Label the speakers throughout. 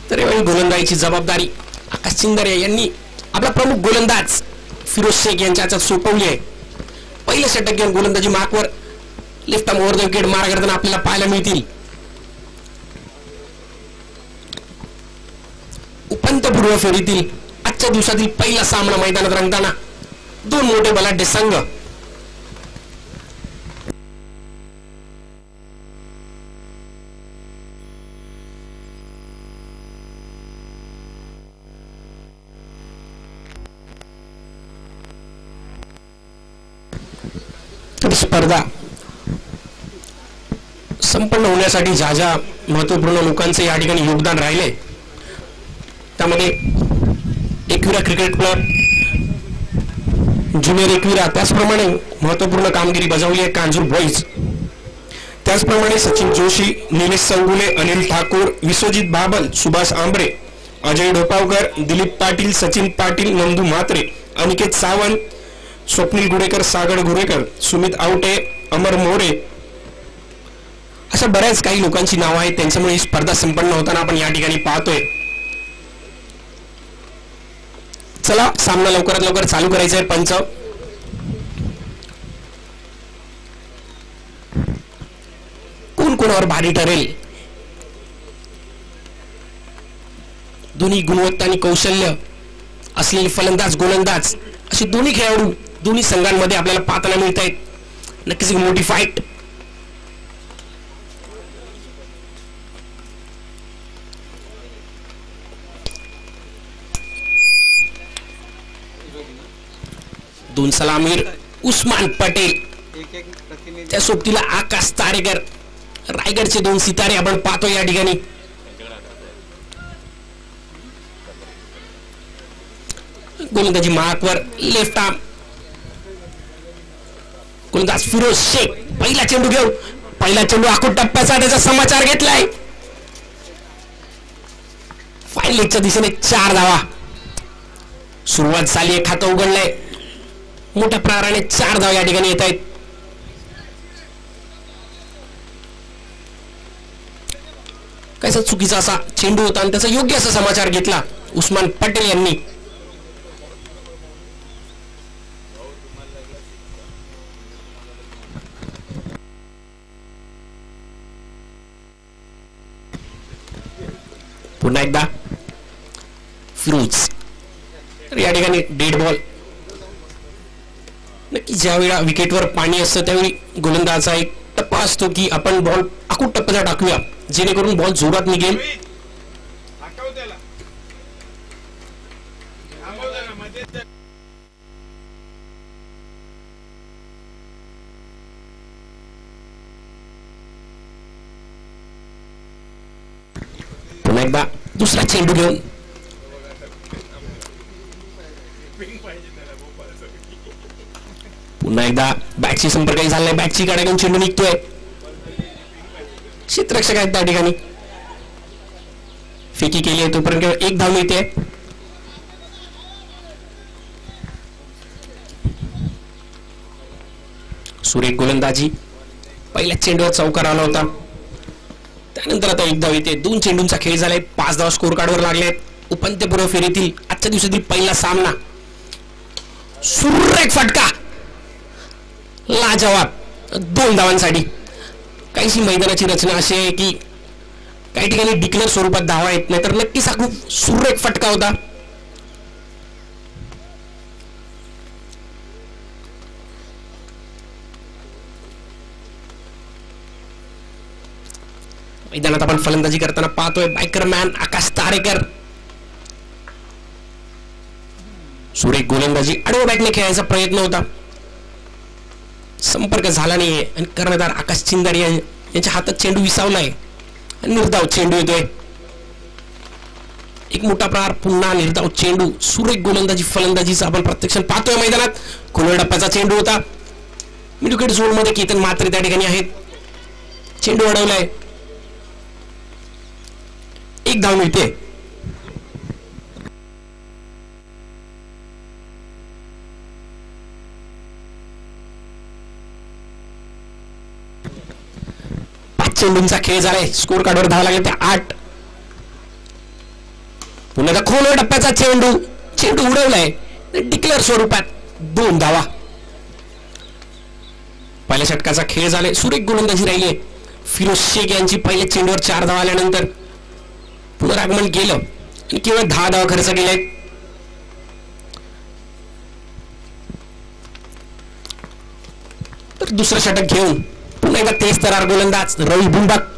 Speaker 1: तर यावेळी गोलंदाजीची जबाबदारी आकाश चिंदरे यांनी आपला प्रमुख गोलंदाज फिरोज शेख यांच्या हातात सोपवली आहे. पहिल्या षटक घेऊन गोलंदाजी मार्कवर left arm over the wicket मारा करताना आपल्याला पाहायला मिळतील. उपांत्यपूर्व फेरीतील आजच्या दिवसातील पहिला सामना मैदानात रंगताना दोन मोठे बलाढ्य संघ. स्पर्धा संपन्न होण्यासाठी ज्या ज्या महत्वपूर्ण लोकांचे या ठिकाणी योगदान राहिले त्यामध्ये Ekvira cricket club, junior Ekvira, त्याचप्रमाणे महत्वपूर्ण कामगिरी बजावली आहे कांजूर बॉईज, त्याचप्रमाणे सचिन जोशी, निलेश संगुले, अनिल ठाकूर, विश्वजित बाबल, सुभाष आंबरे, अजय ढोपावकर, दिलीप पाटील, सचिन पाटील, नंदू म्हात्रे, अनिकेत सावंत, स्वप्नील गुडेकर, सागर गुडेकर, सुमित आवटे, अमर मोरे, अशा बऱ्याच काही लोकांची नावं आहेत. त्यांच्यामुळे ही स्पर्धा संपन्न होताना आपण या ठिकाणी पाहतोय. चला सामना लवकरात लवकर चालू करायचा आहे. पंच कोण कोणावर भारी ठरेल, दोन्ही गुणवत्ता आणि कौशल्य असलेले फलंदाज गोलंदाज असे दोन्ही खेळाडू दोन्ही संघांमध्ये आपल्याला पाहायला मिळत आहेत. नक्कीच एक मोठी फाईट. दोन सलामीर उस्मान पटेल, त्या सोबतीला आकाश तारेकर, रायगडचे दोन सितारे आपण पाहतो या ठिकाणी. गोलंदाजी मार्कवर लेफ्ट आर्म गोलंदाज फिरोज शेख पहिला चेंडू घेऊन पहिला चेंडू आखूड टप्प्याचा त्याचा समाचार घेतलाय. फाईन लेगच्या दिशेने 4 धावा. सुरुवात झाली, खातं उघडलंय, मोठ्या प्रकाराने 4 धावा या ठिकाणी येत आहेत. कसा चुकीचा असा चेंडू होता आणि त्याचा योग्य असा समाचार घेतला उस्मान पटेल यांनी. पुन्हा एकदा फिरोज, या ठिकाणी डेड बॉल. नक्की ज्या वेळा विकेटवर पाणी असतं त्यावेळी गोलंदाजाचा एक टप्पा असतो की आपण बॉल आखूड टप्प्याचा टाकूया जेणेकरून बॉल जोरात निघेल. पुन्हा एकदा दुसरा चेंडू घेऊन पुन्हा एकदा बॅटशी संपर्क झालाय, बॅटची गाड्या घेऊन चेंडू निघतोय. क्षेत्ररक्षक आहेत त्या ठिकाणी, फेकी केली आहे तोपर्यंत 1 धाव मिळते. सुरेख गोलंदाजी, पहिल्या चेंडूवर चौकार आला होता, त्यानंतर आता 1 धाव येते. 2 चेंडूंचा खेळ झालाय, 5 धाव स्कोर कार्डवर लागले. उपांत्यपूर्व फेरीतील आजच्या दिवसातील पहिला सामना, सुरेख फटका, लाजवाब 2 धावांसाठी. काहीशी मैदानाची रचना अशी आहे की काही ठिकाणी डिक्लेअर स्वरूपात धावा येत नाही, तर नक्कीच हा खूप सुरेख फटका होता. मैदानात आपण फलंदाजी करताना पाहतोय बायकरमॅन आकाश तारेकर. सुरेख गोलंदाजी, आडव्या बॅटने खेळायचा प्रयत्न होता, संपर्क झाला नाहीये आणि कर्णधार आकाश चिंदरे यांच्या हातात चेंडू विसावलाय. निर्धाव चेंडू येतोय, एक मोठा प्रहार, पुन्हा निर्धाव चेंडू. सुरेख गोलंदाजी फलंदाजीचा आपण प्रत्यक्षात पाहतोय मैदानात. खोलवर टप्प्याचा चेंडू होता, मिड विकेट झोन मध्ये केतन म्हात्रे त्या ठिकाणी आहेत. चेंडू अडवलाय, 1 धाव मिळते. चेंडूंचा खेळ झालाय. स्कोर कार्डवर धावा लागले ते 8. पुन्हा खोलवर टप्प्याचा चेंडू उडवलाय डिक्लेअर स्वरूपात 2 धावा. पहिल्या षटकाचा खेळ झालाय. सुरेख गोलंदाजी राहिली आहे. फिरोज शेख यांची पहिल्या चेंडूवर 4 धावा आल्यानंतर पुनरागमन केलं आणि केवळ 10 धावा खर्च केले. तर दुसरं षटक घेऊन पुन्हा एकदा तेज तरार गोलंदाज रवी बुंबाक.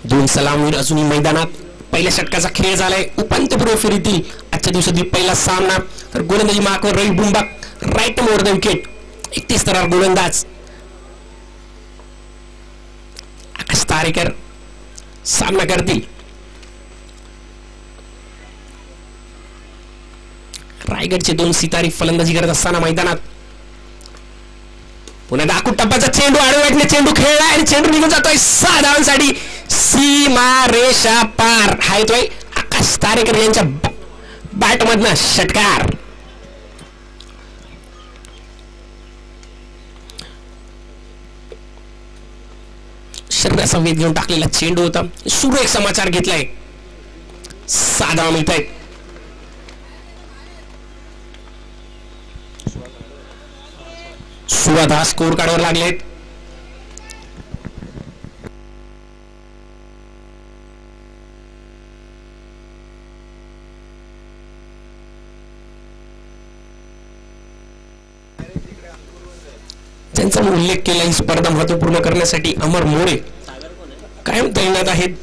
Speaker 1: दोन सलामवीर अजूनही मैदानात. पहिल्या षटकाचा खेळ झालाय. उपांत्यपूर्व फेरीतील आजच्या दिवसातील पहिला सामना. तर गोलंदाजी मार्कवर रवी बुंबाक, राईट ओव्हर द विकेट. 31 तरार गोलंदाज आकाश तारेकर सामना करतील. रायगडचे 2 सितारी फलंदाजी करत असताना मैदानात. पुन्हा दाखूट टप्प्याचा चेंडू आडव्याने चेंडू खेळला आणि चेंडू निघून जातोय 6 धावांसाठी. सीमा रेषा पार. हा येतोय आकाश तारेकर यांच्या बॅट मधनं षटकार. शरीराचा वेध घेऊन टाकलेला चेंडू होता. सुरेख समाचार घेतलाय. 6 धावा मिळत आहेत. सुवाधा स्कोर कार्डवर लागलेत. त्यांचा उल्लेख केला. ही स्पर्धा महत्वपूर्ण करण्यासाठी अमर मोरे कायम तैनात आहेत.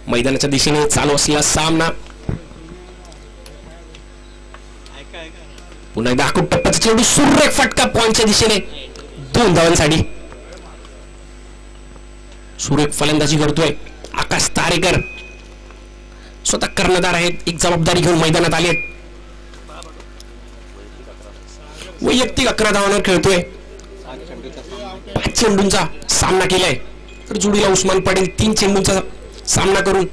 Speaker 1: मैदानाच्या दिशेने चालू असलेला सामना. पुन्हा दाखवून टप्प्याचा चेंडू सुरेख फटका पॉइंटच्या दिशेने 2 धावांसाठी. सुरेख फलंदाजी करतोय आकाश तारेकर. स्वतः कर्णधार आहेत. एक जबाबदारी घेऊन मैदानात आले. वैयक्तिक 11 धावांवर खेळतोय. 5 चेंडूंचा सामना केलाय. तर जोडीला उस्मान पटेल 3 चेंडूंचा सामना करून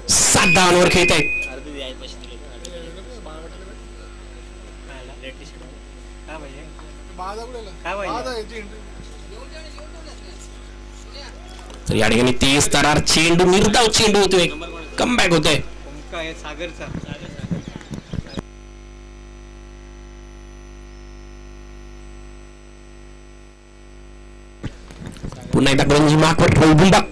Speaker 1: 7 धावांवर खेळत आहेत. तर या ठिकाणी 30 तरार चेंडू निर्धाव चेंडू होतोय. कमबॅक होतोय. पुन्हा एकदा गोलंदाजी मार्कवर रवी बुंबाक.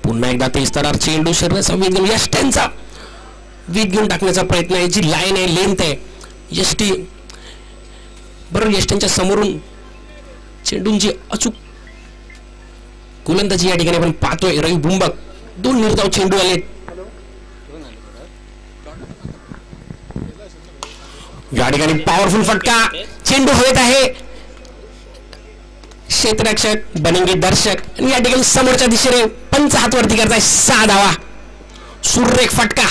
Speaker 1: पुन्हा एकदा 30 तरार चेंडू शरीराचा वेग घेऊन यष्ट्यांचा वेग घेऊन टाकण्याचा प्रयत्न आहे. जी लाईन आहे, लेंथ आहे, यष्टी बरोबर यष्ट्यांच्या समोरून चेंडूंची अचूक गोलंदाजी या ठिकाणी आपण पाहतोय. रवी बुंबाक 2 निर्धाव चेंडू आले. या ठिकाणी पॉवरफुल फटका. चेंडू हवेत आहे. क्षेत्ररक्षक बनेंगे दर्शक आणि या ठिकाणी समोरच्या दिशेने पंच हात वरती करताय. 6 धावा. सुरेख फटका.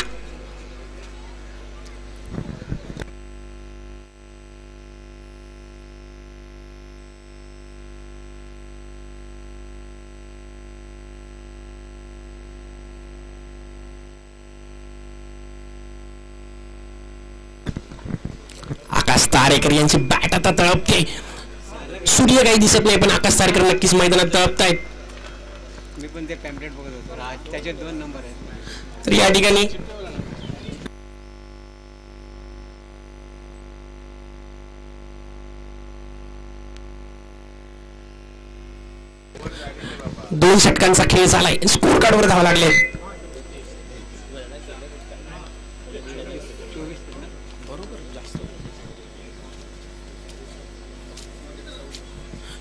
Speaker 1: आकाश तारेकर यांची बॅट आता तळपते. सूर्य काही दिसत नाही पण आकाश तारेकर नक्कीच मैदानात तळपतायत.
Speaker 2: मी पण ते पॅम्पलेट बघत होतो. त्याचे 2 नंबर आहेत.
Speaker 1: तर या ठिकाणी दोन षटकांचा खेळ झालाय. स्कोर कार्डवर धावा लागले.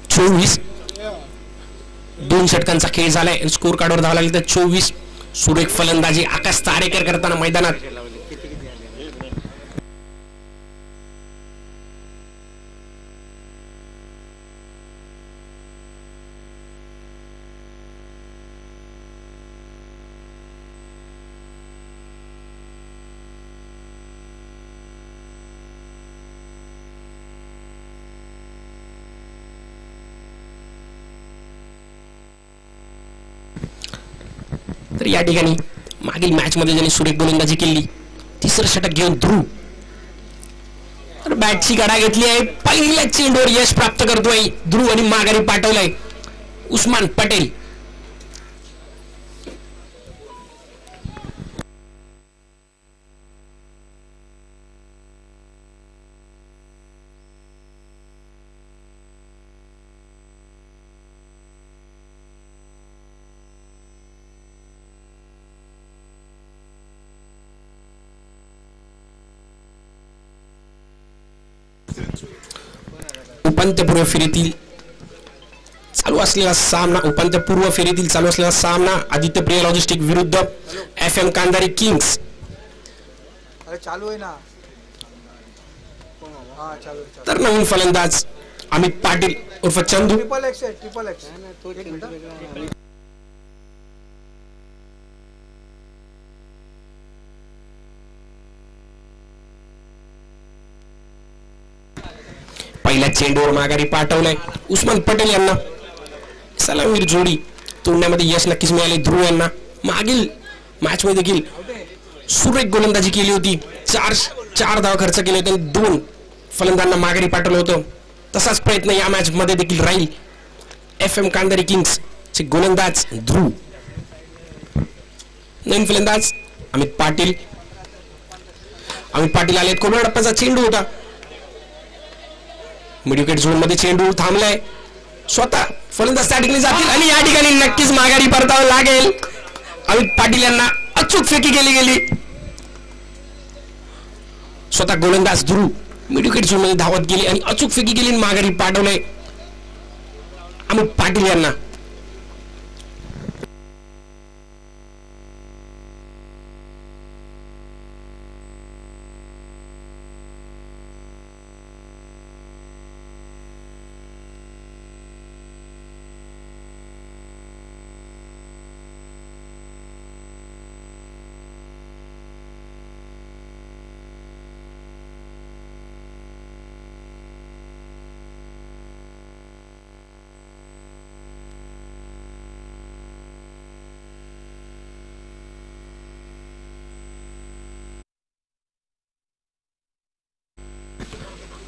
Speaker 1: 24. 2 षटकांचा खेळ झालाय. स्कोर कार्डवर धावा लागले तर 24. सुरेख फलंदाजी आकाश तारेकर करताना मैदानात. तर या ठिकाणी मागील मॅच मध्ये ज्यांनी सुरेख गोलंदाजी केली, तिसरं षटक घेऊन ध्रुव तर बॅटची गडा घेतली आहे. पहिल्या चेंडूवर यश प्राप्त करतोय ध्रुव आणि माघारी पाठवलंय उस्मान पटेल. उपांत्यपूर्व फेरीतील चालू असलेला सामना आदित्य प्रिया लॉजिस्टिक विरुद्ध FM कांधारी किंग्स.
Speaker 2: चालू आहे ना.
Speaker 1: तर नवीन फलंदाज अमित पाटील उर्फ चंदू.
Speaker 2: Triple x.
Speaker 1: पहिल्या चेंडूवर माघारी पाठवलाय उस्मान पटेल यांना. सलामीर जोडी तोडण्यामध्ये यश नक्कीच मिळाले ध्रुव यांना. मागील मॅच मध्ये देखील सुरेख गोलंदाजी केली होती. चार धावा खर्च केले होते, 2 फलंदाजांना माघारी पाठवलं होतं. तसाच प्रयत्न या मॅच मध्ये देखील राहील. FM कांधारी किंग्स चे गोलंदाज ध्रुव. नवीन फलंदाज अमित पाटील आलेत. कोबरा टप्प्याचा चेंडू होता. मिड विकेट झोन मध्ये चेंडू थांबलाय. स्वतः फलंदाज त्या ठिकाणी जातील आणि या ठिकाणी नक्कीच माघारी परतावं लागेल. अमित पाटील यांना अचूक फेकी केली गेली. स्वतः गोलंदाज ध्रुव मिड विकेट झोन मध्ये धावत गेली आणि अचूक फेकी केली, माघारी पाठवलंय अमित पाटील यांना.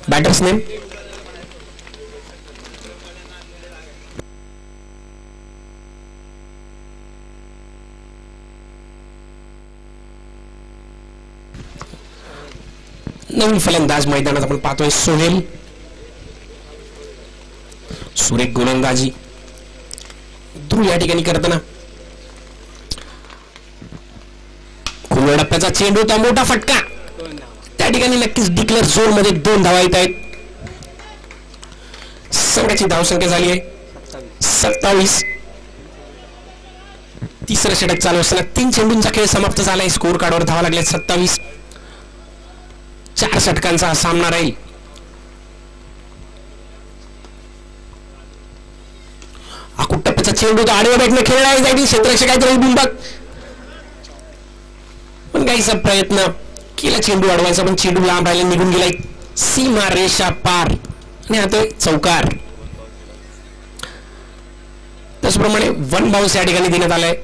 Speaker 1: बॅटर्स नेम नवीन फलंदाज मैदानात आपण पाहतोय सोहेल. सुरेख गोलंदाजी ध्रुव या ठिकाणी करताना. खुल्या टप्प्याचा चेंडू होता, मोठा फटका. त्या ठिकाणी नक्कीच डिक्लेअर झोन मध्ये 2 धावा येत आहेत. संघाची धावसंख्या झाली आहे 27. तिसरं षटक चालू असताना 3 चेंडूंचा खेळ समाप्त झालाय. स्कोर कार्डवर धावा लागल्या 27. 4 षटकांचा सामना राहील. आकुट टप्प्याचा चेंडू तो आडव्या बॅटने खेळला जाईल. क्षेत्ररक्षक काहीतरी बिंबक पण काहीचा प्रयत्न केला चेंडू अडवायचा, पण चेंडू लांब राहिला, निघून गेलाय सीमा रेषा पार आणि आता चौकार. त्याचप्रमाणे 1 बाउन्स या ठिकाणी देण्यात आलाय.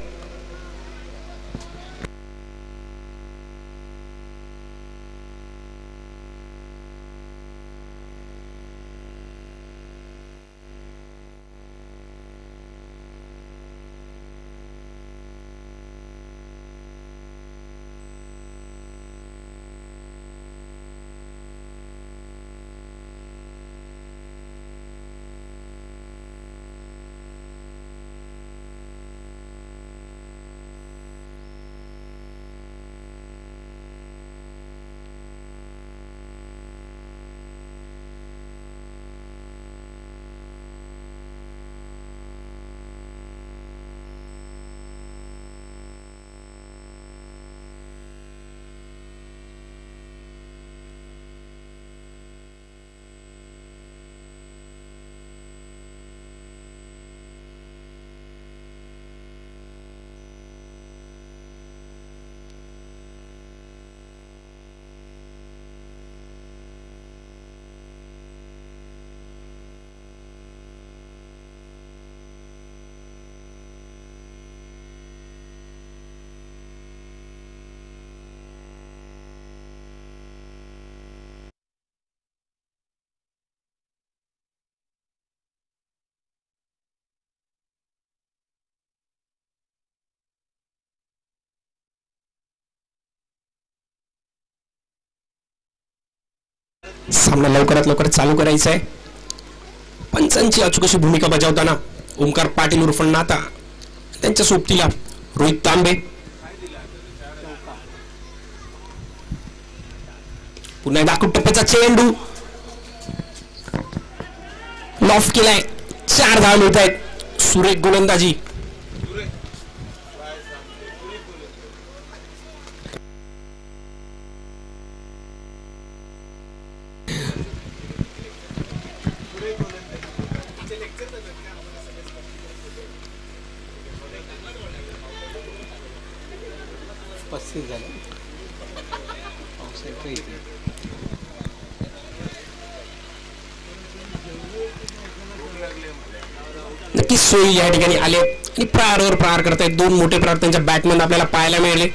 Speaker 1: सामना लवकरात लवकर चालू करायचा आहे. पंचांची अचूक अशी भूमिका बजावताना ओमकार पाटील उर्फ नाता, त्यांच्या सोबतीला रोहित तांबे. पुन्हा एकदा टप्प्याचा चेंडू लॉफ केलाय. 4 धावा मिळत आहेत. सुरेख गोलंदाजी. नक्कीच सोयी या ठिकाणी आले आणि प्रहारावर प्रहार करतायत. 2 मोठे प्रहार त्यांच्या बॅटमधून आपल्याला पाहायला मिळाले.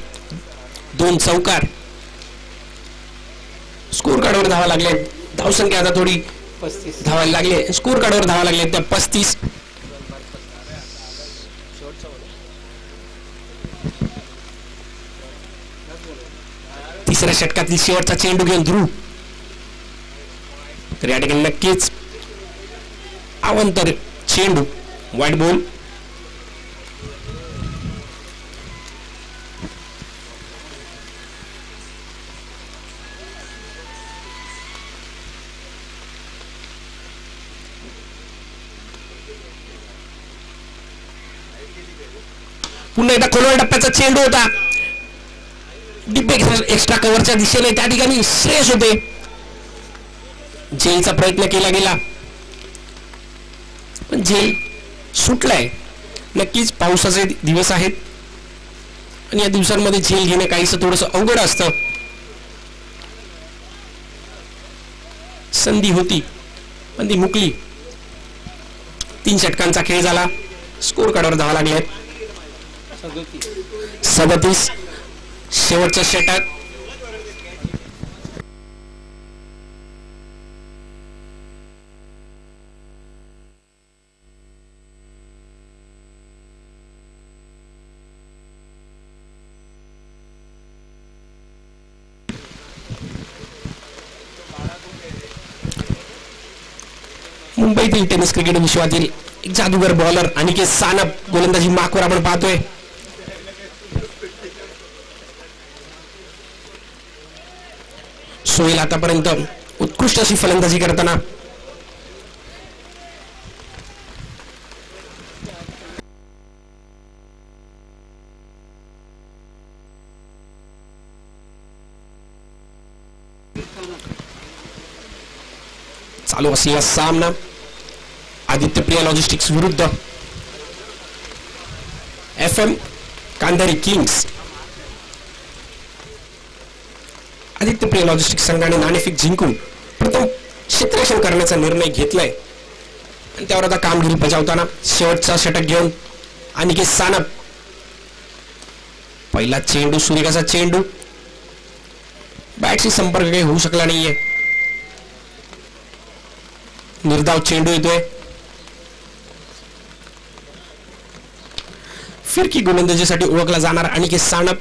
Speaker 1: 2 चौकार. स्कोर कार्डवर धावा लागले. धावसंख्या आता थोडी
Speaker 2: 35
Speaker 1: धावायला लागले. स्कोर कार्डवर धावा लागले त्या 35. तिसऱ्या षटकातील शेवटचा चेंडू घेऊन ध्रुव. तर या ठिकाणी नक्कीच अवांतर चेंडू, वाईट बॉल. पुन्हा एकदा खोलवर टप्प्याचा चेंडू होता. डिप एक्स्ट्रा कव्हरच्या दिशेने त्या ठिकाणी श्रेयस होते. जेलचा प्रयत्न केला गेला पण जेल सुटलाय. नक्कीच पावसाचे दिवस आहेत आणि या दिवसांमध्ये जेल घेणं काहीसं थोडंसं अवघड असतं. संधी होती पण ती मुकली. 3 षटकांचा खेळ झाला. स्कोर कार्डवर धावा लागले 37. शेवटचं षटक. मुंबईतील टेनिस क्रिकेट विश्वातील एक जादूगर बॉलर अनिकेत सानप गोलंदाजी मार्कवर आपण पाहतोय. सोहेल आतापर्यंत उत्कृष्ट अशी फलंदाजी करताना चालू असलेला सामना आदित्य प्रिया लॉजिस्टिक्स विरुद्ध FM Kandhari kings. Aditya Priya logistics संघाने नाणेफेक जिंकून प्रथम क्षेत्ररक्षण करण्याचा निर्णय घेतलाय आणि त्यावर आता कामगिरी बजावताना शेवटचा षटक घेऊन अनिकेत सानप. पहिला चेंडू सूर्यकाचा चेंडू. बॅटशी संपर्क काही होऊ शकला नाहीये. निर्धाव चेंडू येतोय. फिरकी गोलंदाजीसाठी ओळखला जाणार अनिकेत सानप.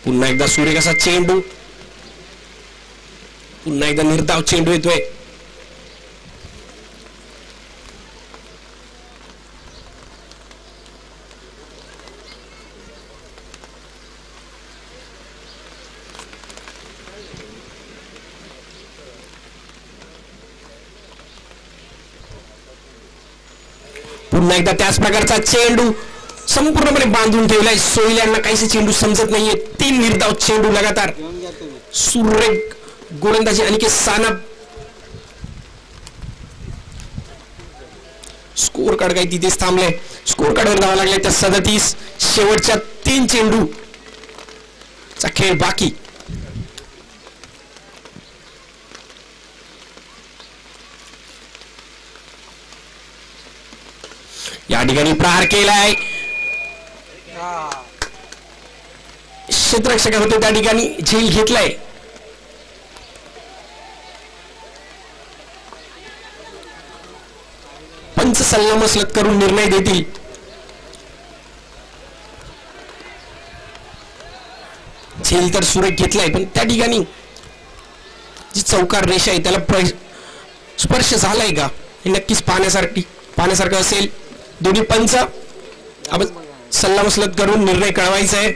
Speaker 1: पुन्हा एकदा सूर्यकाचा चेंडू. पुन्हा एकदा निर्धाव चेंडू येतोय. पुन्हा एकदा त्याच प्रकारचा चेंडू संपूर्णपणे बांधून ठेवलाय. सोहेल यांना काहीसे चेंडू समजत नाहीये. 3 निर्धाव चेंडू लगातार. सुरेख गोलंदाजी अनिकेत सानप. स्कोर कार्ड काही तिथेच थांबले. स्कोर कार्डवर धावा लागले त्या 37. शेवटच्या 3 चेंडू चा खेळ बाकी. या ठिकाणी प्रहार केलाय. क्षेत्ररक्षक होते त्या ठिकाणी झेल घेतलाय. पंच सल्लामसलत करून निर्णय देतील. झेल तर सुरेख घेतलाय, पण त्या ठिकाणी जी चौकार रेषा आहे त्याला स्पर्श झालाय का हे नक्कीच पाहण्यासारखं असेल. दोन्ही पंच आपण सल्लामसलत करून निर्णय कळवायचा आहे.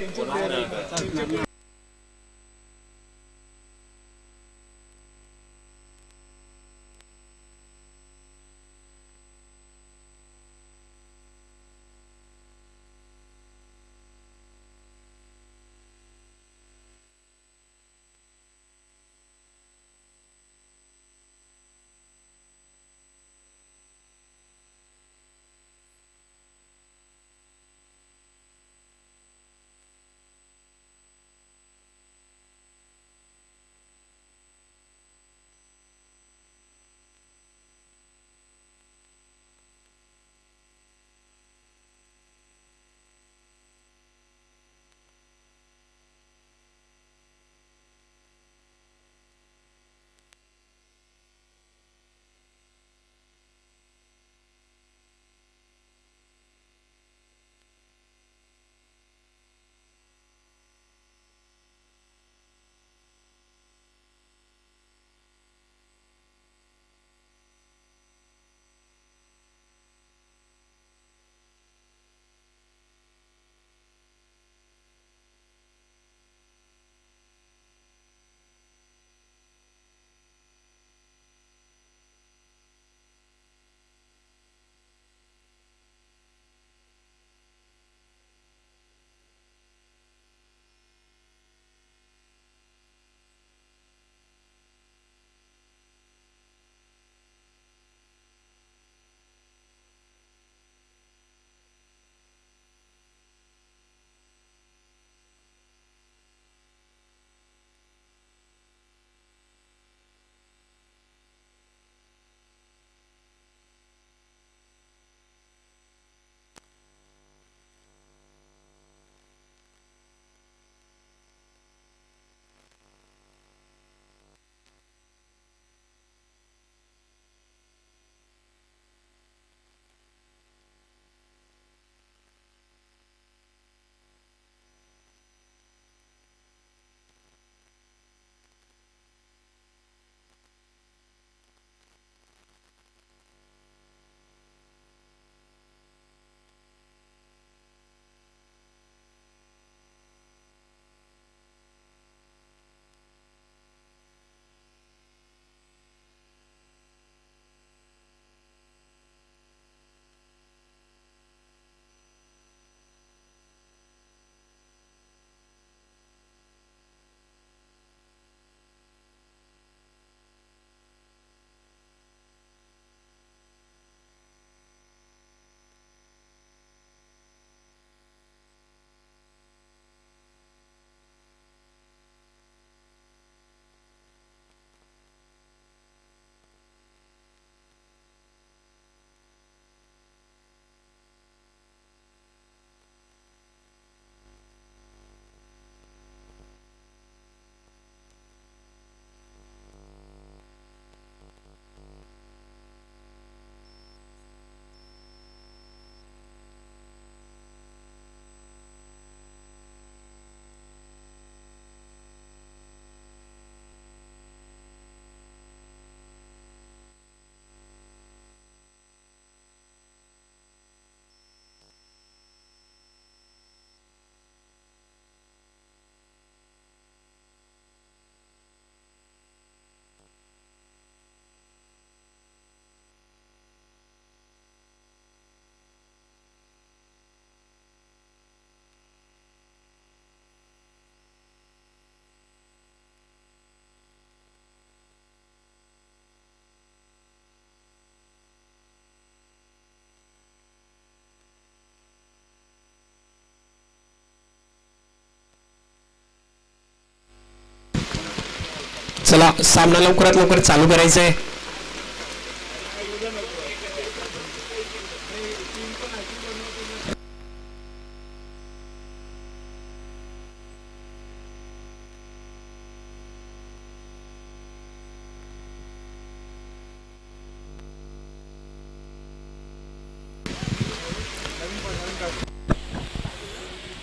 Speaker 1: चला सामना लवकरात लवकर चालू करायचा आहे.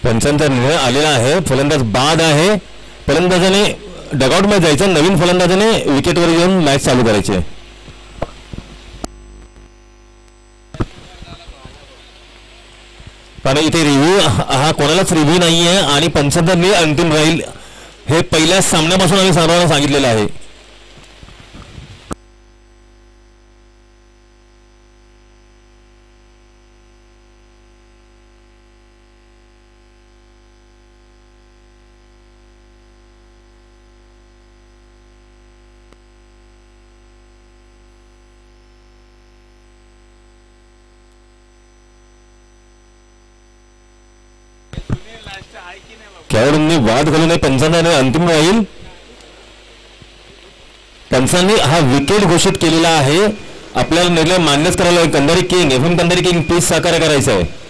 Speaker 3: पंचांचा निर्णय आलेला आहे. फलंदाज बाद आहे. फलंदाजाने डगआउट मध्ये जायचं, नवीन फलंदाजाने विकेटवर येऊन मॅच चालू करायची. कारण इथे रिव्ह्यू हा कोणालाच रिव्ह्यू नाही आहे आणि पंचांचा निर्णय अंतिम राहील हे पहिल्या सामन्यापासून आम्ही सर्वांना सांगितलेलं आहे. खेळाडूंनी वाद घालू नये. पंचांचा निर्णय अंतिम राहील. पंचांनी हा विकेट घोषित केलेला आहे. आपल्याला निर्णय मान्यच करायला आहे. Kandhari king FM Kandhari king please सहकार्य करायचं आहे.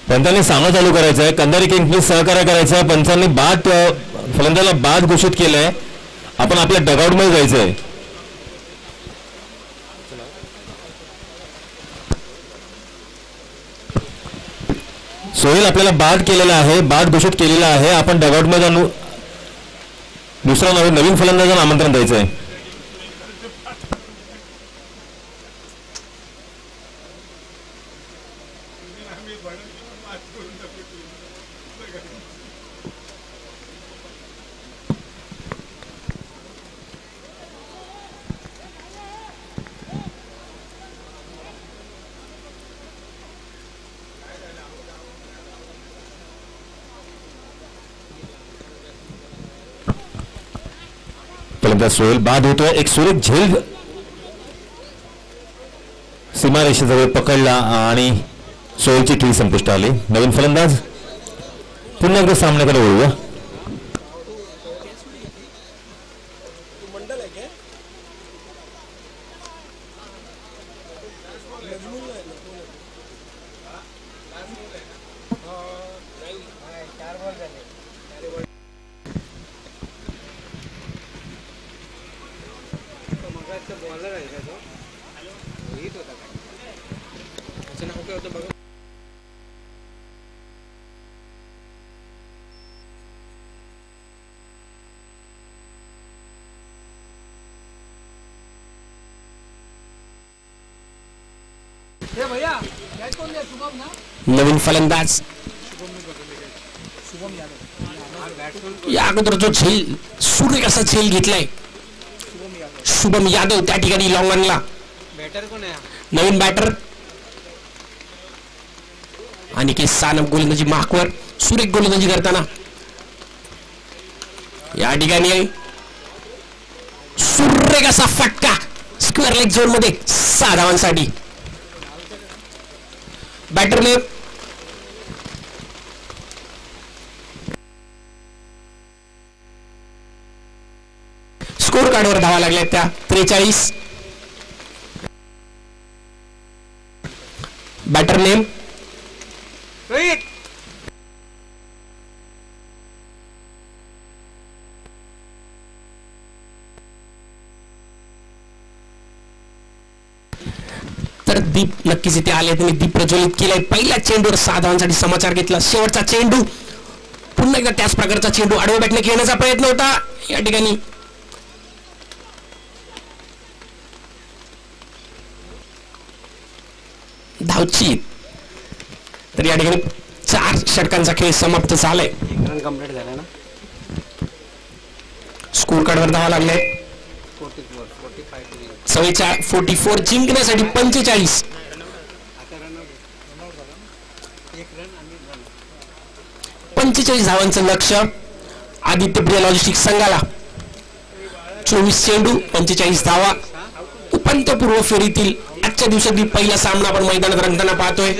Speaker 3: पंचांनी सामना चालू करायचा आहे. कंधारी किंग प्लीज सहकार्य करायचं आहे. पंचांनी बाद फलंदाजाला बाद घोषित केलंय. आपण आपल्या डगआउट मध्ये जायचंय. सोहेल आपल्याला बाद केलेला आहे, बाद घोषित केलेला आहे. आपण डगआउट मध्ये दुसरा नवीन फलंदाजांना आमंत्रण द्यायचं आहे. सोहेल बाद होतोय. एक सुरेख झेल सीमारेषेजवळ पकडला आणि सोहेलची खेळी संपुष्ट आली. नवीन फलंदाज पुन्हा एकदा सामन्याकडे वळूया.
Speaker 1: नवीन फलंदाज या अगोदर जो झेल सुरेख असा झेल घेतलाय शुभम यादव त्या ठिकाणी लॉंगनला. नवीन बॅटर आणि के सानप गोलंदाजी मार्कवर सुरेख गोलंदाजी करताना या ठिकाणी सुरेख असा फटका स्क्वेअर लेग झोन मध्ये 6 धावांसाठी. बॅटरने स्कोर कार्डवर धावा लागल्या त्या 43. बॅटर नेम तर दीप नक्कीच इथे आले. त्यांनी दीप प्रज्वलित केलाय. पहिल्या चेंडूवर 6 धावांसाठी समाचार घेतला. शेवटचा चेंडू पुन्हा एकदा त्याच प्रकारचा चेंडू आडव्या बॅटने खेळण्याचा प्रयत्न होता. या ठिकाणी धावची तर या ठिकाणी 4 षटकांचा खेळ समाप्त झालाय.
Speaker 2: रन कंप्लीट झाला ना.
Speaker 1: स्कोर कार्डवर धावा लागले 44 जिंकण्यासाठी 45. 45 धावांचं लक्ष आदित्यप्रिया लॉजिस्टिक्स संघाला. 24 चेंडू 45 धावा. उपांत्यपूर्व फेरीतील आजच्या दिवसातील पहिला सामना आपण मैदानात रंगताना पाहतोय.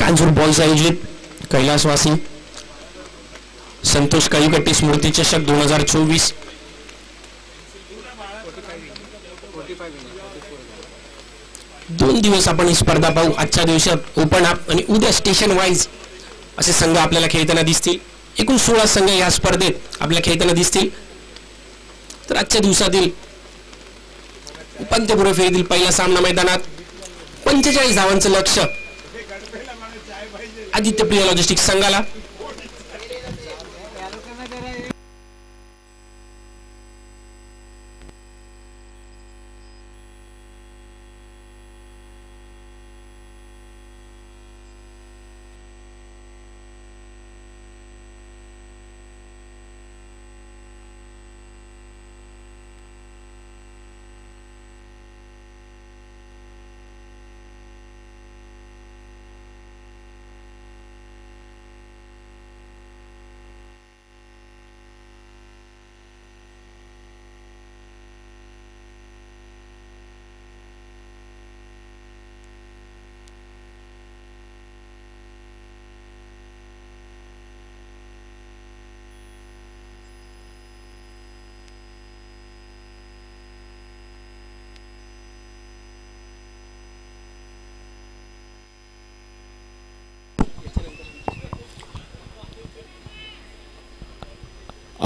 Speaker 1: कांजूर बॉल्स आयोजित कैलासवासी संतोष काळीकट्टी स्मृती चषक 2024 2 दिवस आपण ही स्पर्धा पाहू. आजच्या दिवसात ओपन अप आणि उद्या स्टेशन वाईज असे संघ आपल्याला खेळताना दिसतील. एकूण 16 संघ या स्पर्धेत आपल्याला खेळताना दिसतील. तर आजच्या दिवसातील उपांत्यपूर्व फेरीतील पहिला सामना मैदानात 45 धावांचं लक्ष आदित्य प्रिया लॉजिस्टिक्स संघाला.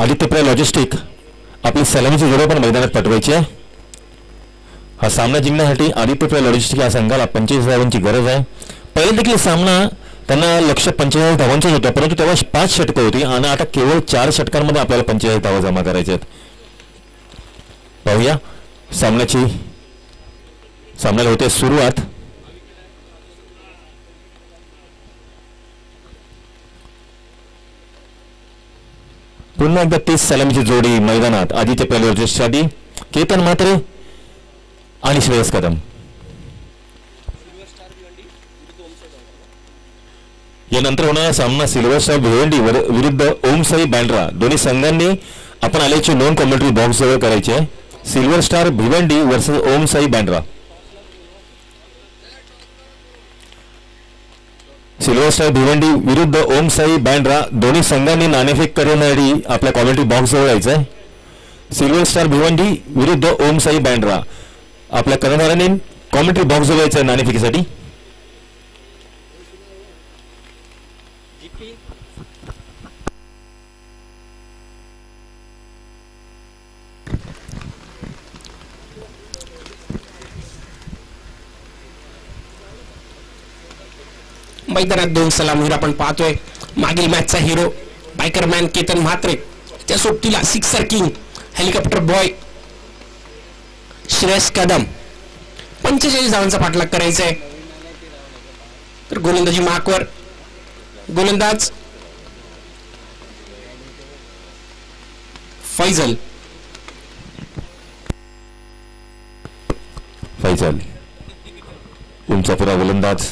Speaker 3: आदित्य प्रिया लॉजिस्टिक आपली सलामीची जोडी पण मैदानात पाठवायची आहे. हा सामना जिंकण्यासाठी आदित्य प्रिया लॉजिस्टिक या संघाला 45 धावांची गरज आहे. पहिले देखील सामना त्यांना लक्ष 45 धावांचाच होता, परंतु तेव्हा 5 षटकं होती आणि आता केवळ 4 षटकांमध्ये आपल्याला 45 धावा जमा करायच्या आहेत. पाहूया सामन्याला होते सुरुवात. पुन्हा एकदा 30 सलामीची जोडी मैदानात आदित्य प्रिया लॉजिस्टिक्ससाठी केतन म्हात्रे आणि श्रेयस कदम. यानंतर होणारा सामना सिल्वर स्टार भिवंडी विरुद्ध ओम साई बँड्रा. दोन्ही संघांनी आपण आल्याची नोंद कॉमेंट्री बॉक्स जवळ करायची आहे. सिल्वर स्टार भिवंडी वर्सेस ओम साई बँड्रा. सिल्वर स्टार भिवंडी विरुद्ध ओम साई बँड्रा. दोन्ही संघांनी नाणेफेक करण्यासाठी आपल्या कॉमेंट्री बॉक्स जवळ यायचं आहे. सिल्वर स्टार भिवंडी विरुद्ध ओम साई बँड्रा. आपल्या कर्णधारांनी कॉमेंट्री बॉक्स जवळ यायचं आहे नाणेफेकीसाठी.
Speaker 1: मैदानात 2 सलामीवर आपण पाहतोय. मागील मॅचचा हिरो बायकरमॅन केतन म्हात्रे, त्या सोबतीला sixer king helicopter boy Shreyas Kadam. 45 धावांचा पाठलाग करायचा आहे. तर गोलंदाजी मार्कवर गोलंदाज फैजल.
Speaker 3: उंचापुरा गोलंदाज.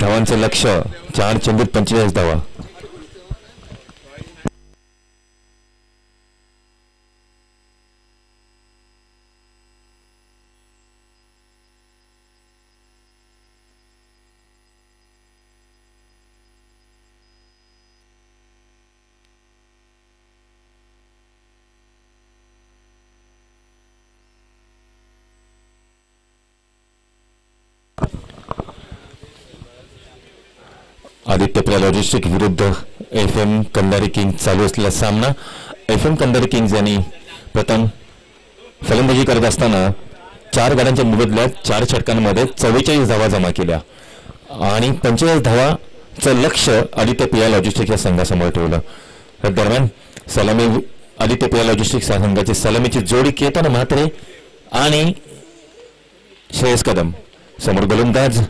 Speaker 3: धावांचं लक्ष, 4 चेंडूत 45 धावा. आदित्य प्रिया लॉजिस्टिक विरुद्ध FM कंधारी किंग चालू असलेला सामना. FM कंधारी किंग्स यांनी प्रथम फलंदाजी करत असताना 4 गड्यांच्या मोबदल्यात 4 षटकांमध्ये 44 धावा जमा केल्या आणि 45 धावाचं लक्ष आदित्य प्रिया लॉजिस्टिक या संघासमोर ठेवलं. त्या दरम्यान सलामी आदित्य प्रिया लॉजिस्टिक संघाची सलामीची जोडी केतन म्हात्रे आणि श्रेयस कदम. समोर गोलंदाज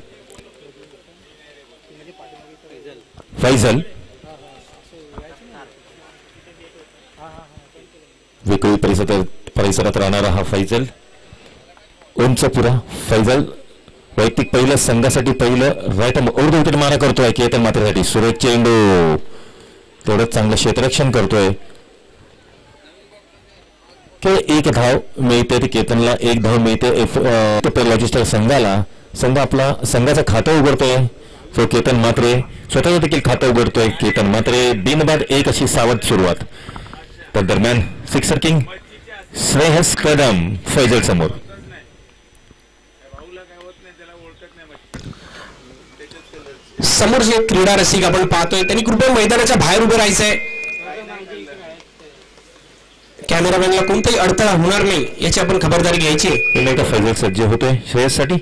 Speaker 3: फैजल. वेकळी परिसरात राहणारा हा फैजल. उंचपुरा फैजल वैयक्तिक पहिलं संघासाठी पहिलं राईट ओव्हर विकेट मारा करतोय केतन म्हात्रेसाठी. सुरेश चेंडू तेवढंच चांगलं क्षेत्ररक्षण करतोय. एक धाव मिळते ती केतनला, एक धाव मिळते लॉजिस्टिक संघाला. संघ आपला संघाचं खातं उघडतोय. तो केतन मात्रे स्वतःचं देखील खातं उघडतोय. केतन मात्रे बिनबाद एक अशी सावध सुरुवात. तर दरम्यान सिक्सर किंग श्रेयस कदम फैजल समोर.
Speaker 1: समोर जे क्रीडा रसिक आपण पाहतोय त्यांनी कृपया मैदानाच्या बाहेर उभे राहायचंय. कॅमेरामॅनला कोणताही अडथळा होणार नाही याची आपण खबरदारी घ्यायची.
Speaker 3: फैजल सज्ज होतोय श्रेयससाठी.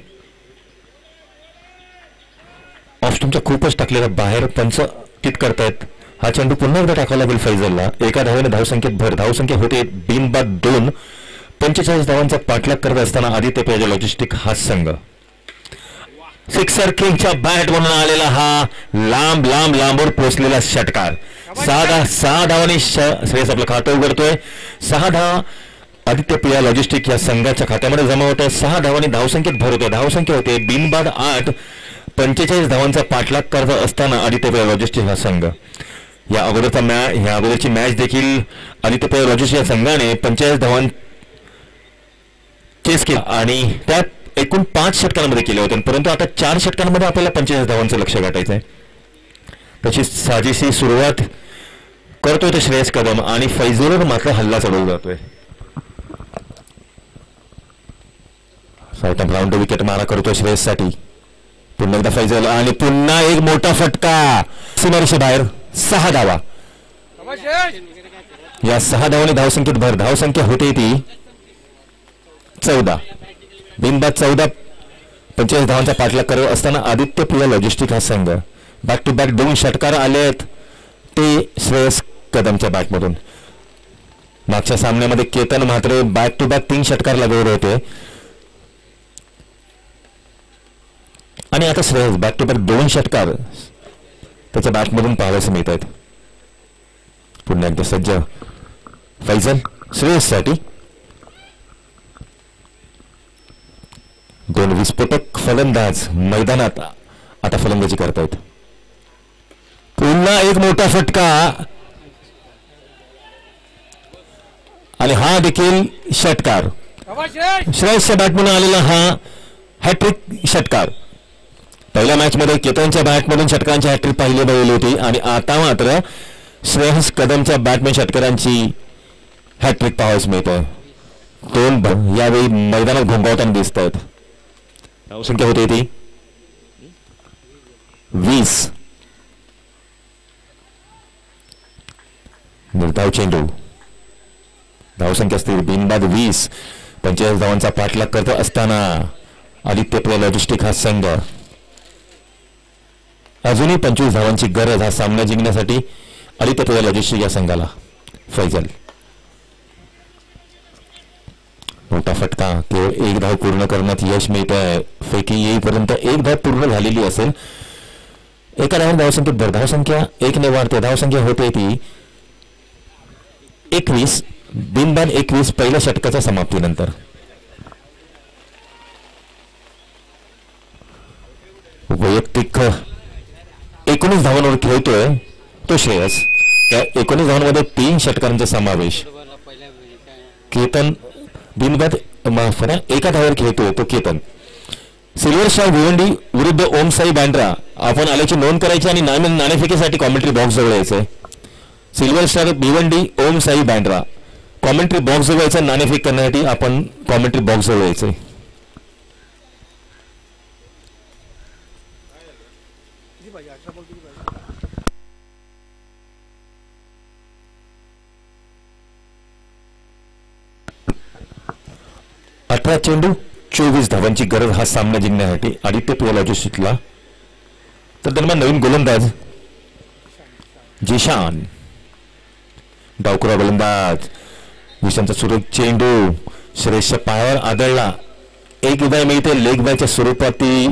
Speaker 3: ऑफस्टमच्या खूपच टाकलेला बाहेर पंच टिट करतायत. हा चेंडू पुन्हा एकदा टाकावा लागेल फैजलला. एका धावेने धावसंख्येत भर. धावसंख्या होते बिनबाद 2. 45 धावांचा पाठलाग करत असताना आदित्य पेजा लॉजिस्टिक हा संघ. सिक्सर किंगच्या बॅट म्हणून आलेला हा लांबवर पोहोचलेला षटकार. 6 धावांनी श्रेयस आपलं खातं उघडतोय. 6 धावा आदित्य पेजा लॉजिस्टिक या संघाच्या खात्यामध्ये जमा होत आहे. 6 धावांनी धावसंख्येत भर होते. धावसंख्या होते बिनबाद 8. 45 धावांचा पाठलाग करत असताना आदित्य पेजा लॉजिस्टिक हा संघ. या अगोदरची मॅच देखील आदित्य पेजा लॉजिस्टिक या संघाने 45 धावां चेस केला आणि त्यात एकूण 5 षटकांमध्ये केले होते. परंतु आता 4 षटकांमध्ये आपल्याला 45 धावांचं लक्ष गाठायचं आहे. त्याची साजेशी सुरुवात करतोय तो श्रेयस कदम आणि फैजलवर मात्र हल्ला चढवला जातोय. साईटम राऊंड विकेट मारा करतोय श्रेयससाठी. पुन्हा एकदा फैजल आणि पुन्हा एक मोठा फटका सीमारेषे बाहेर. 6 धावा. या 6 धावांनी धावसंख्येत भर. धावसंख्या होते ती 14. बिनबाद 14. 45 धावांचा पाठलाग करत असताना आदित्य पेजा लॉजिस्टिक हा संघ. बॅक टू बॅक 2 षटकार आलेत ते श्रेयस कदमच्या बॅटमधून. मागच्या सामन्यामध्ये केतन मात्र बॅक टू बॅक 3 षटकार लागवले होते आणि आता श्रेयस बॅक टू बॅक 2 षटकार त्याच्या बॅटमधून पाहायला मिळत आहेत. पुन्हा एकदा सज्ज फैजल श्रेयससाठी. 2 विस्फोटक फलंदाज मैदानात आता फलंदाजी करतायत. पुन्हा एक मोठा फटका आणि हा देखील षटकार. श्रेयसच्या बॅटमधून आलेला हा हॅट्रिक षटकार. पहिल्या मॅच मध्ये केतनच्या बॅटमधून षटकांची हॅट्रिक पाहिली गेली होती आणि आता मात्र श्रेयस कदमच्या बॅटमॅन षटकारांची हॅट्रिक पाहायला मिळत आहे. 2 यावेळी मैदानात घोंगावताना दिसत आहेत. धावसंख्या होते ती 20. निर्धाव चेंडू. धावसंख्या असतील बिनबाद 20. 45 धावांचा पाठलाग करत असताना आदित्य पेजा लॉजिस्टिक हा संघ. अजूनही 25 धावांची गरज हा सामना जिंकण्यासाठी आदित्य पेजा लॉजिस्टिक या संघाला. फैजल मोठा फटका. केवळ 1 धाव पूर्ण करण्यात यश मिळत आहे. फेकी येईपर्यंत 1 धाव पूर्ण झालेली असेल. एका धावांनी धावसंख्येत भर. धावसंख्या 1 ने वाढते. धावसंख्या होते ती 21. बिनबाद 21 पहिल्या षटकाच्या समाप्तीनंतर. वैयक्तिक 19 धावांवर खेळतोय तो श्रेयस. त्या 19 धावांमध्ये 3 षटकांचा समावेश. केतन बिनबाद एका धावावर खेळतोय तो केतन. सिल्वर स्टार भिवंडी विरुद्ध ओम साई बँड्रा. आपण आल्याची नोंद करायची आणि नाणेफेकीसाठी कॉमेंट्री बॉक्स जवळ यायचंय. सिल्वर स्टार भिवंडी ओम साई बँड्रा. कॉमेंट्री बॉक्स जवळ यायचं. नाणेफेक करण्यासाठी आपण कॉमेंट्री बॉक्स जवळ यायचंय. चेंडू 24 धावांची गरज हा सामना जिंकण्यासाठी आदित्य पेजा लॉजिस्टिकला. तर दरम्यान नवीन गोलंदाज जिशान. डावखुरा गोलंदाज जिशानचा सुरेख चेंडू श्रेयसच्या पायावर आदळला. 1 विजय मिळते लेग बायच्या स्वरूपात ती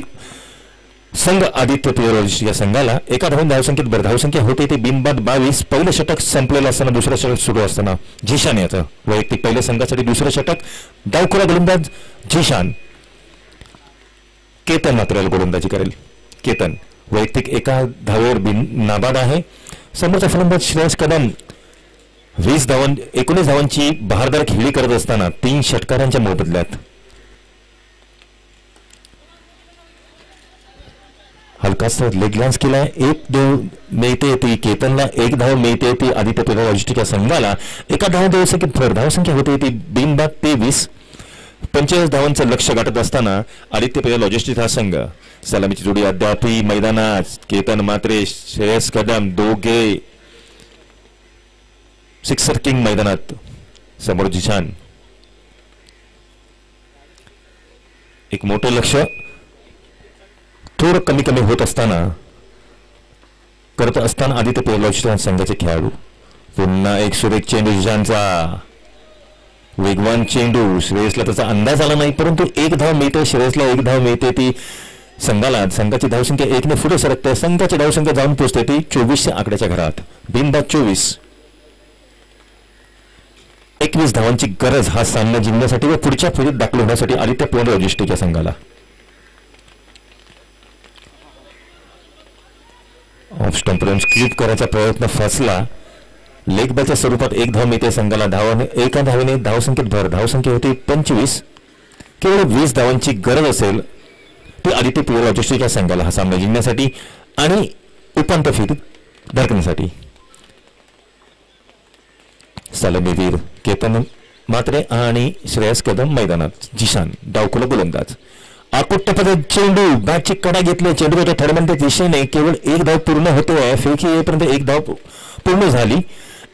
Speaker 3: संघ आदित्य पेजा लॉजिस्टिक या संघाला. एका धावून धावसंख्येत भर. धावसंख्या होते ते बिनबाद 22. पहिलं षटक संपलेलं असताना दुसरं षटक सुरू असताना झिशान याचं वैयक्तिक पहिल्या संघासाठी दुसरं षटक. डावखुरा गोलंदाज झिशान. केतन मात्र गोलंदाजी करेल. केतन वैयक्तिक एका धावेवर नाबाद आहे. समोरचा फलंदाज श्रेयस कदम 19 धावांची बहारदार खेळी करत असताना 3 षटकारांच्या मोबदल्यात हलकासा लेग ग्लॅन्स केलाय. 1 धाव मिळते ती केतनला, 1 धाव मिळते ती आदित्य पेला लॉजिस्टिकच्या संघाला. एका धावसंख्येत भर धावसंख्या होते ती बिनबाद 23. 45 धावांचं लक्ष गाठत असताना आदित्य पेला लॉजिस्टिक हा संघ सलामीची जोडी अद्यापही मैदानात. केतन मात्रे, श्रेयस कदम दोघे सिक्सर किंग मैदानात. समोर जिशान. एक मोठं लक्ष थोडं कमी कमी होत असताना करत असताना आदित्य पेला संघाचे खेळाडू. पुन्हा एक सुरेख चेंडू जिशानचा. वेगवान चेंडू. श्रेयसला त्याचा अंदाज आला नाही, परंतु 1 धाव मिळते. श्रेयसला 1 धाव मिळते ती संघाला. संघाची धावसंख्या 1 ने पुढे सरकते. संघाची धावसंख्या जाऊन पोहोचते ती 24च्या आकड्याच्या घरात. बिनबाद 24. 21 धावांची गरज हा सामना जिंकण्यासाठी व पुढच्या फेरीत दाखल होण्यासाठी आदित्य पेला लॉजिस्टिक या संघाला. ऑफ स्टंपवरून स्क्रीप करायचा प्रयत्न फसला. लेग बॉलच्या स्वरूपात 1 धाव मिळते संघाला. एका धावेने धावसंख्येत भर. धावसंख्या होती 25. केवळ 20 धावांची गरज असेल ती आदित्य पेला लॉजिस्टिक या संघाला हा सामना जिंकण्यासाठी आणि उपांत्य फेरीत धडकण्यासाठी. सलामीवीर केतन मात्रे आणि श्रेयस कदम मैदानात. जिशान डावखुला गोलंदाज. आकुट्टपणे चेंडू. बॅटची कडा घेतली. चेंडूच्या थडमंच्या दिशेने केवळ 1 धाव पूर्ण होतोय. फेकी येईपर्यंत 1 धाव पूर्ण झाली.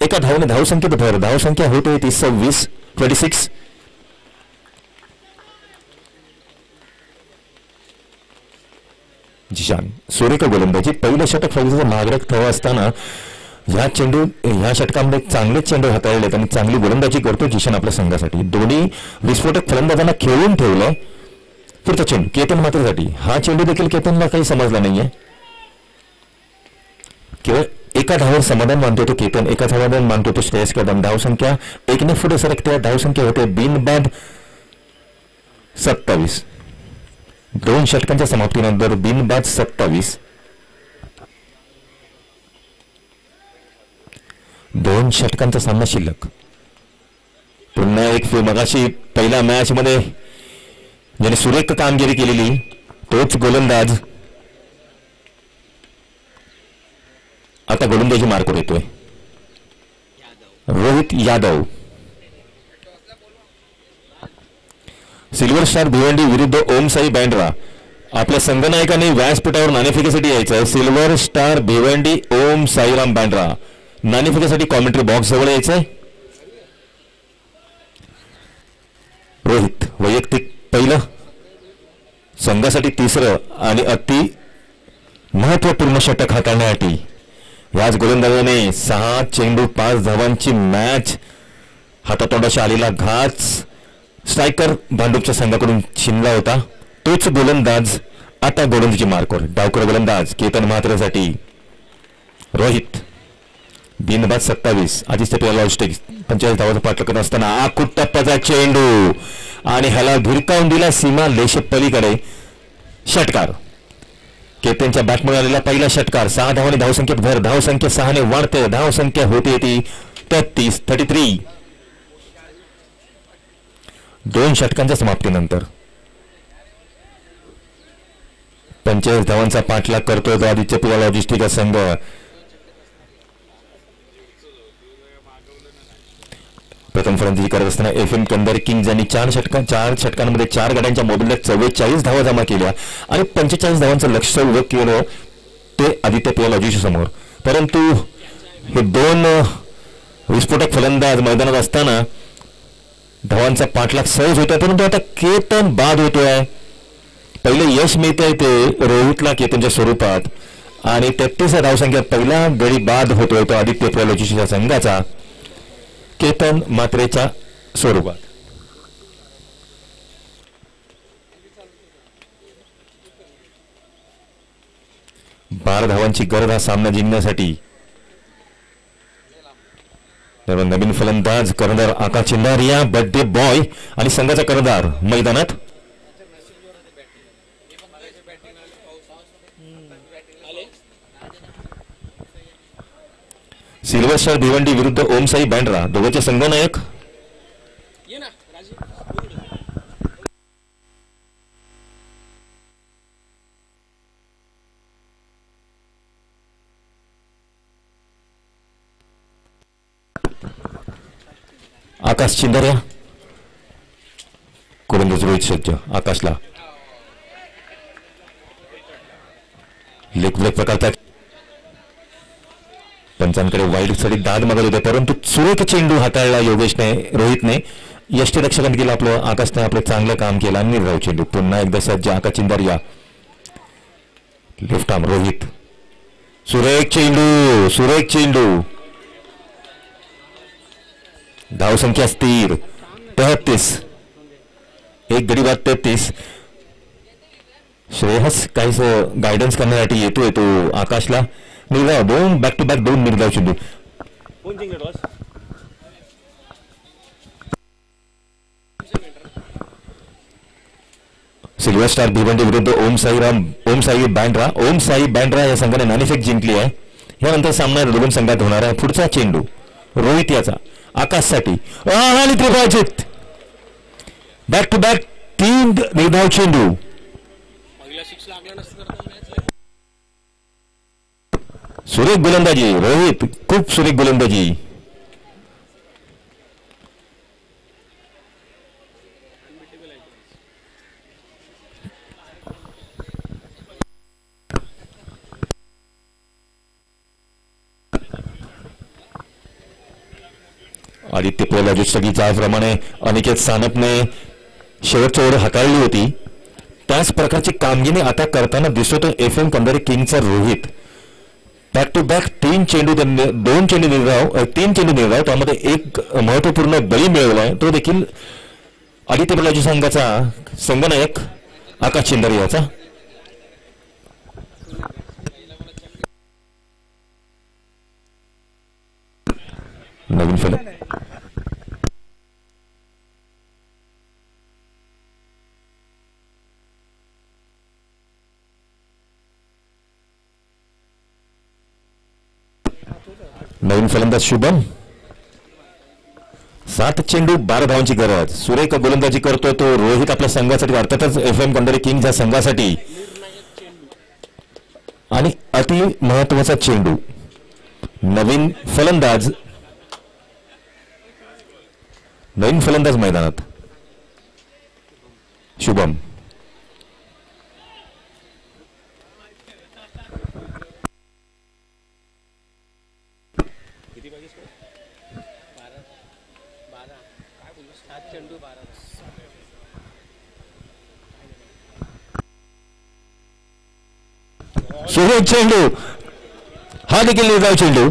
Speaker 3: एका धावने धावसंख्येत भर. धावसंख्या होते ती 26. जिशान सुरेख गोलंदाजी. पहिलं षटक फौजेचा मागरक हवा असताना ह्या षटकामध्ये चांगले चेंडू हाताळलेत आणि चांगली गोलंदाजी करतो जिशान आपल्या संघासाठी. दोन्ही विस्फोटक फलंदाजांना खेळून ठेवलंय. पुढचा चेंडू केतन मात्रेसाठी. हा चेंडू देखील केतनला काही समजला नाहीये. केवळ एका धावावर समाधान मानतो तो केतन. एका समाधान मानतो तो श्रेयस कदम. धावसंख्या 1 ने पुढे सरकते. धावसंख्या होते बिनबाद 27. 2 षटकांच्या समाप्तीनंतर बिनबाद 27. 2 षटकांचा सामना शिल्लक. पुन्हा एक मगाशी पहिल्या मॅच मध्ये ज्याने सुरेख कामगिरी केलेली तोच गोलंदाज आता गोलंदाजी मार्कवर येतोय. रोहित यादव. सिल्वर स्टार भिवंडी विरुद्ध ओम साई बँड्रा. आपल्या संघनायकाने व्यासपीठावर नाणेफेकीसाठी यायचं. Silver star Bhiwandi Om Sairam Bandra. नाणेफेकीसाठी commentary box जवळ यायचंय. रोहित वैयक्तिक पहिलं, संघासाठी 3रं आणि अति महत्वपूर्ण षटक हाताळण्यासाठी याच गोलंदाजाने 6 चेंडू 5 धावांची मॅच हातातोंडाशी आलेला घात स्ट्रायकर भांडूपच्या संघाकडून छिनला होता. तोच गोलंदाज आता गोलंदाजी मार्कवर. डावकर गोलंदाज केतन म्हात्रेसाठी. रोहित बिनबाद 27. आदित्य पेला लॉजिस्टिक 45 धावाचा पाठलाग करत असताना आकुट्टप्पाचा चेंडू आणि ह्याला भिरकावून दिला सीमा लेशे पलीकडे. षटकार. केतनच्या बॅटमुळे आलेला पहिला षटकार. 6 धावांनी धावसंख्येत भर. धावसंख्या 6 ने वाढते. धावसंख्या होते ती 33. 2 षटकांच्या समाप्तीनंतर 45 धावांचा पाठलाग करतोय आदित्य पेला लॉजिस्टिक संघ. प्रथम फलंदाजी करत असताना FM कंदारी किंग्ज यांनी 4 षटकांमध्ये 4 गड्यांच्या मोबदल्यात 44 धावा जमा केल्या आणि 45 धावांचं लक्ष उभं केलं ते आदित्य पेला लॉजिस्टिक समोर. परंतु हे 2 विस्फोटक फलंदाज मैदानात असताना धावांचा पाठलाग सहज होतोय. परंतु आता केतन बाद होतोय. पहिले यश मिळतंय ते रोहितला केतनच्या स्वरूपात आणि 33 धावसंख्येत पहिला गडी बाद होतोय तो आदित्य पेला लॉजिस्टिकच्या संघाचा केतन मात्रेच्या स्वरूपात. बारा धावांची गरज हा सामना जिंकण्यासाठी. नवीन फलंदाज कर्णधार आकाश चिंदारिया बर्थडे बॉय आणि संघाचा कर्णधार मैदानात. सिल्वर स्टार भिवंडी विरुद्ध ओमसाई बँड्रा दोघांचे संघनायक आकाश चिंदर्या, गोलंदाज रोहित सज्ज. आकाशला लेग ब्रेक प्रकारचा पंचांकडे वाईट साठी दाद मागत होते, परंतु सुरेख चेंडू हाताळला योगेशने, रोहितने. यष्टीरक्षकांनी केलं आपलं, आकाशने आपलं चांगलं काम केलं आणि निर्धाव चेंडू. पुन्हा एकदा सज्ज आकाश चिंदर्या. Left arm Rohit. सुरेख चेंडू, सुरेख चेंडू. धावसंख्या स्थिर 33. एक गडी बाद 33. श्रेयस काहीच गायडन्स करण्यासाठी येतोय तो आकाशला. निर्धाव दोन बॅक टू बॅक 2 निर्धाव चेंडू. सिल्वर स्टार भिवंडी विरुद्ध ओमसाई बँड्रा. ओमसाई बँड्रा या संघाने नाणेफेक जिंकली आहे. यानंतर सामना दोन संघात होणार आहे. पुढचा चेंडू रोहित याचा आकाशसाठी आणि त्रिभाजित. बॅक टू बॅक 3 निर्धाव चेंडू. सुरेख गोलंदाजी रोहित, खूप सुरेख गोलंदाजी. आदित्य प्रलाजित ज्याप्रमाणे अनिकेत सानपने शेवटच्या ओव्हर हाताळली होती त्याच प्रकारची कामगिरी आता करताना दिसतो FM कंधारी किंगचा रोहित. बॅक टू बॅक 3 चेंडू, 2 चेंडू निर्धाव, 3 चेंडू निर्धाव. त्यामध्ये एक महत्वपूर्ण बळी मिळवलाय, तो देखील आदित्य प्रलाजी संघाचा संघनायक आकाश चिंदर्या याचा. नवीन फलक नवीन फलंदाज शुभम. 7 चेंडू 12 धावांची गरज. सुरेख गोलंदाजी करतो तो रोहित आपल्या संघासाठी, अर्थातच FM कंधारी किंग्सच्या संघासाठी. आणि अति महत्वाचा चेंडू. नवीन फलंदाज मैदानात शुभम. सुरेख चेंडू, हा देखील निर्धाव चेंडू.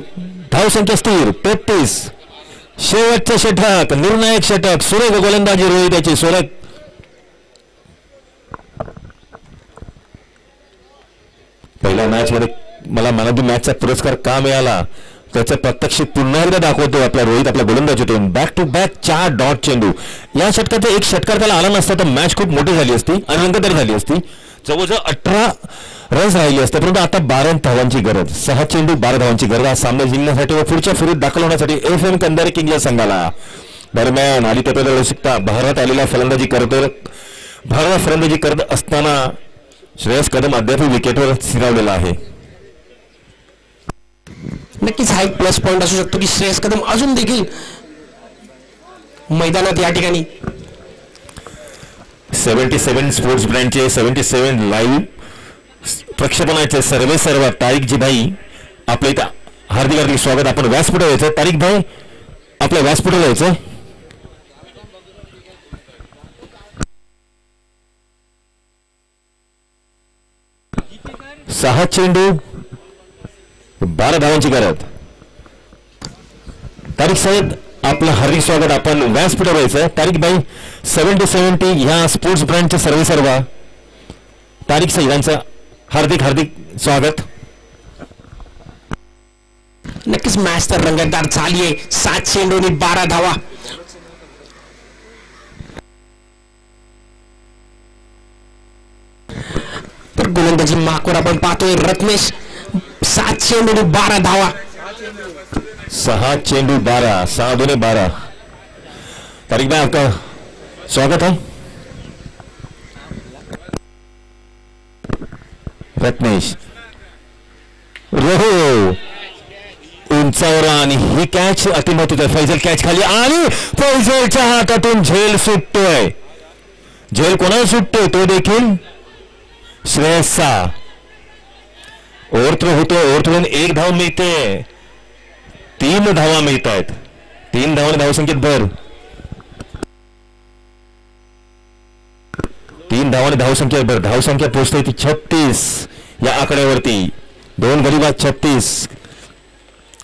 Speaker 3: धावसंख्या स्थिर 33. शेवटचे षटक, निर्णायक षटक. सुरेख गोलंदाजी रोहित याची. सुरेख पहिल्या मॅच मध्ये मला मॅन ऑफ द मॅचचा पुरस्कार का मिळाला त्याचं प्रत्यक्ष पुन्हा एकदा दाखवतो आपला रोहित आपल्या गोलंदाजीतून. बॅक टू बॅक 4 डॉट चेंडू. या षटकाचा एक षटकार त्याला आला नसता तर मॅच खूप मोठी झाली असती आणि रंगतदार झाली असती. जवळजवळ 18 रन्स राहिले असते, परंतु आता 12 धावांची गरज. 6 चेंडू 12 धावांची गरज. हा सामना जिंकण्यासाठी व पुढच्या फेरीत दाखल होण्यासाठी FM कंधारी किंग या संघाला. दरम्यान आदित्य प्रलाजी भारतात आलेला फलंदाजी करत असताना श्रेयस कदम अद्याप विकेटवर स्थिरावलेला आहे.
Speaker 1: नक्कीच हा एक प्लस पॉइंट असू शकतो की श्रेयस कदम अजून देखील मैदानात या ठिकाणी.
Speaker 3: 77 स्पोर्ट्स ब्रँडचे 77 लाईव्ह प्रक्षेपणाचे सर्व तारिक जी भाई आपल्या इथं हार्दिक हार्दिक स्वागत. आपण व्यासपीठावर यायचं. तारिक भाई आपल्या व्यासपीठावर यायचं. सहा चेंडू 12 धावांची गरज. तारिक साहेब आपलं हार्दिक स्वागत. आपण व्यासपीठावर यायचं. तारिक भाई 70 ह्या स्पोर्ट्स ब्रँडचे सर्व तारिक साहेब यांचं हार्दिक हार्दिक स्वागत.
Speaker 1: नक्कीच मॅच तर रंगतदार झाली आहे. 7 चेंडूंनी 12 धावा. तर गोलंदाजी माकोर आपण पाहतोय रत्नेश. 7 चेंडूंनी 12 धावा.
Speaker 3: 6 चेंडू 12, 6 दूने 12। तारिक भाई आपका स्वागत है। रत्नेश रोहो उंचावर आणि ही कॅच अतिमहत्वाची आहे। फैजल कॅच खाली आणि फैजलच्या हातातून झेल सुटतोय। झेल कोणाला सुटतोय तो देखील श्रेयसचा। ओव्हरथ्रो होतो, ओव्हरथ्रोन 1 धाव मिळते, 3 धावा मिळत आहेत। 3 धावाने धावसंख्येत भर, 3 धावाने धावसंख्येत भर। धावसंख्या पोहोचते ती 36 या आकड्यावरती। 2 गडी बाद 36।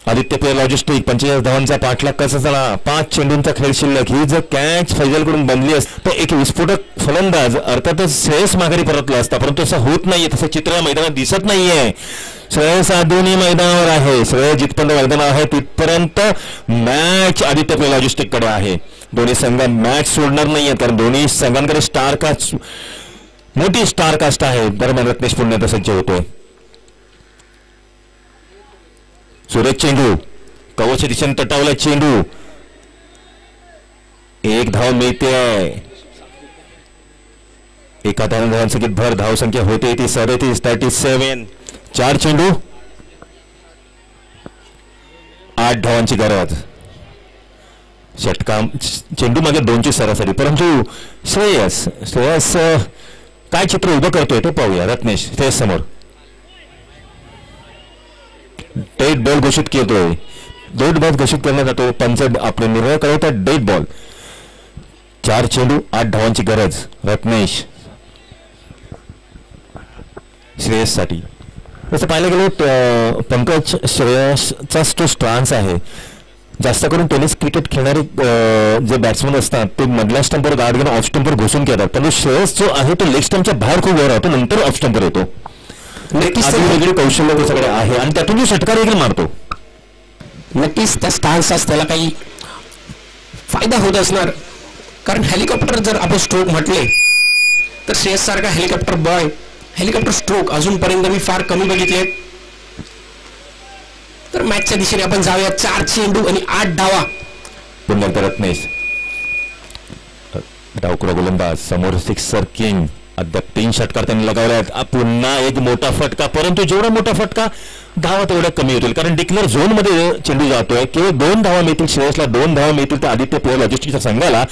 Speaker 3: आदित्य पेअर लॉजिस्टिक 45 धावांचा पाठलाग कसा झाला। 5 चेंडूंचा खेळ शिल्लक। ही जर कॅच फैजलकडून बनली असती तर एक विस्फोटक फलंदाज अर्थातच श्रेयस माघारी परतला असता, परंतु असं होत नाहीये, तसं चित्र या मैदानात दिसत नाहीये। श्रेयस दोन्ही मैदानावर आहे। श्रेयस जिथपर्यंत मैदानावर आहे तिथपर्यंत मॅच आदित्य पेअर लॉजिस्टिक कडे आहे। दोन्ही संघ मॅच सोडणार नाहीये, कारण दोन्ही संघांकडे स्टार कास्ट, मोठी स्टार कास्ट आहे। दरम्यान रत्नेश पुन्हा सज्ज होतोय। सुरेश चेंडू कवच दिशेने तटावला चेंडू, 1 धाव मिळते। एका धावांसंख्येत भर। धावसंख्या होते ती 37, 37। 4 चेंडू 8 धावांची गरज। षटका चेंडू मागे 2ची सरासरी, परंतु श्रेयस काय चित्र उभं करतोय ते पाहूया। रत्नेश श्रेयस समोर डेड बॉल घोषित करतोय। डेड बॉल घोषित करण्यात जातो, पंच आपले निर्णय करवतात डेड बॉल। 4 चेंडू 8 धावांची गरज रत्नेश श्रेयससाठी। तसं पाहायला गेलं पंकज, श्रेयसचा जो स्टान्स आहे, जास्त करून टेनिस क्रिकेट खेळणारे जे बॅट्समन असतात ते मधल्या स्टंपवर गार्ड घेऊन ऑफ स्टंपवर घुसून खेळतात, पण श्रेयस जो आहे तो लेग स्टंपच्या बाहेर खूप वर राहतो, नंतर ऑफ स्टंपवर येतो। नक्कीच वेगळी कौशल्य त्याच्याकडे आहे आणि त्यातून जो षटकार देखील मारतो।
Speaker 1: नक्कीच त्या स्टान्सचा त्याला काही फायदा होत असणार, कारण हेलिकॉप्टर जर आपण स्ट्रोक म्हटले तर श्रेयस सारखा हेलिकॉप्टर बॉय, हेलिकॉप्टर स्ट्रोक अजूनपर्यंत मी फार कमी बघितले। तर मॅचच्या दिशेने आपण जाऊया। 4 चेंडू आणि 8 धावा।
Speaker 3: पुन्हा रत्नेश डावकुरा गोलंदाज समोर सिक्सर किंग, अद्याप 3 षटकार त्यांनी लगावले आहेत। पुन्हा एक मोठा फटका, परंतु जेवढा मोठा फटका धावा तेवढ्या कमी होतील, कारण डिक्लेअर झोन मध्ये चेंडू जातोय। केवळ 2 धावा मिळतील श्रेयसला, 2 धावा मिळतील तर आदित्य पेअर लॉजिस्टिकच्या संघाला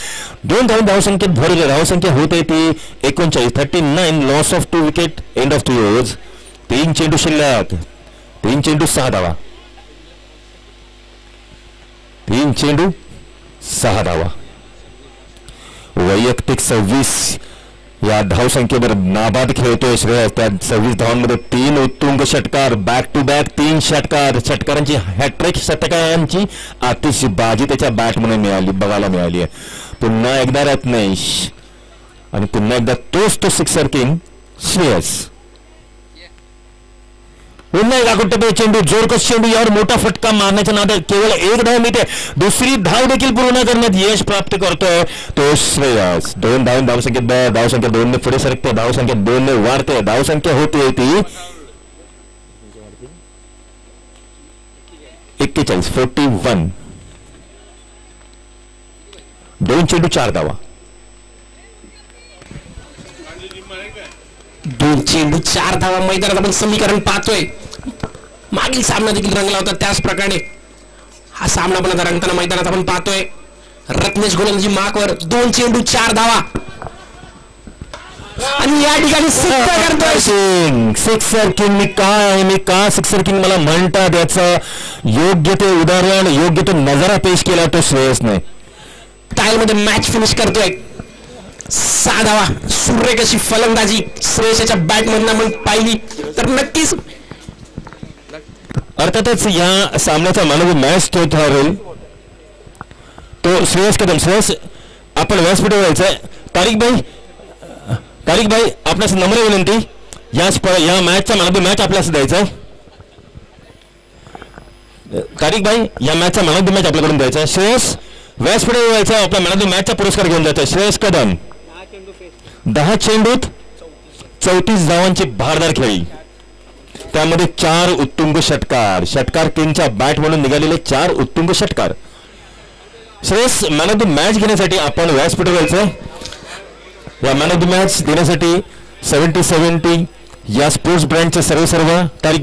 Speaker 3: 2 धावा धावसंख्येत भर। धावसंख्या होते ती 39, 39। Loss of 2 wicket, end of 2 overs. 3 चेंडू शिल्लक, 3 चेंडू 6 धावा, 3 चेंडू 6 धावा। वैयक्तिक 26 या धावसंख्येवर नाबाद खेळतोय श्रेयस। त्या 26 धावांमध्ये 3 उत्तुंग षटकार, बॅक टू बॅक 3 षटकार। षटकारांची हॅट्रिक षटकारांची आतिषबाजी त्याच्या बॅटमध्ये मिळाली, बघायला मिळाली आहे। पुन्हा एकदा रत्नेश आणि पुन्हा एकदा तोच तो सिक्सर किंग श्रेयस। पुन्हा एक आकुटपे चेंडू, जोरकस चेंडू, यावर मोठा फटका मारण्याच्या नादात केवळ 1 धाव मिळते, दुसरी धाव देखील पूर्ण करण्यात यश प्राप्त करतोय तो श्रेयस। 2 धाव धावसंख्येत, धावसंख्या 2 ने पुढे सरकते, धावसंख्या 2 ने वाढते। धावसंख्या होती ती 41, 41। 2 चेंडू 4 धावा,
Speaker 1: 2 चेंडू 4 धावा। मैदानात आपण समीकरण पाहतोय, मागील सामना देखील रंगला होता त्याच प्रकारे हा सामना पण आता रंगताना मैदानात आपण पाहतोय। रत्नेश गोलंदाजी मार्कवर, 2 चेंडू 4 धावा आणि या ठिकाणी
Speaker 3: सिक्सर किंग। मी का सिक्सर किंग मला म्हणतात याचं योग्य ते उदाहरण, योग्य तो नजारा पेश केला तो श्रेयसने।
Speaker 1: टायलमध्ये मॅच फिनिश करतोय। 6 धावा, सुरेख अशी फलंदाजी श्रेयसच्या बॅटमधून आपण पाहिली तर नक्कीच
Speaker 3: अर्थातच या सामन्याचा मॅन ऑफ द मॅच तो ठरेल तो श्रेयस कदम। श्रेयस आपण व्यासपीठावर जायचंय। तारिक भाई आपल्यास नम्र विनंती, या मॅचचा मॅन ऑफ द मॅच आपल्याला द्यायचा आहे। तारिक भाई या मॅचचा मॅन ऑफ द मॅच आपल्याकडून द्यायचा आहे। श्रेयस व्यासपीठावर जायचा, आपल्या मॅन ऑफ द मॅचचा पुरस्कार घेऊन जायचा। श्रेयस कदम 10 चेंडूत 34 धावांची भारदार खेळी। त्यामध्ये 4 उत्तुंग षटकार. षटकार किंगच्या बॅट म्हणून निघालेले 4 उत्तुंग षटकार. Shreyas, man of the match घेण्यासाठी आपण व्यासपीठावर जायचंय. या मॅन ऑफ द मॅच देण्यासाठी 70-70 या स्पोर्ट्स ब्रँडचे सर्व तारीख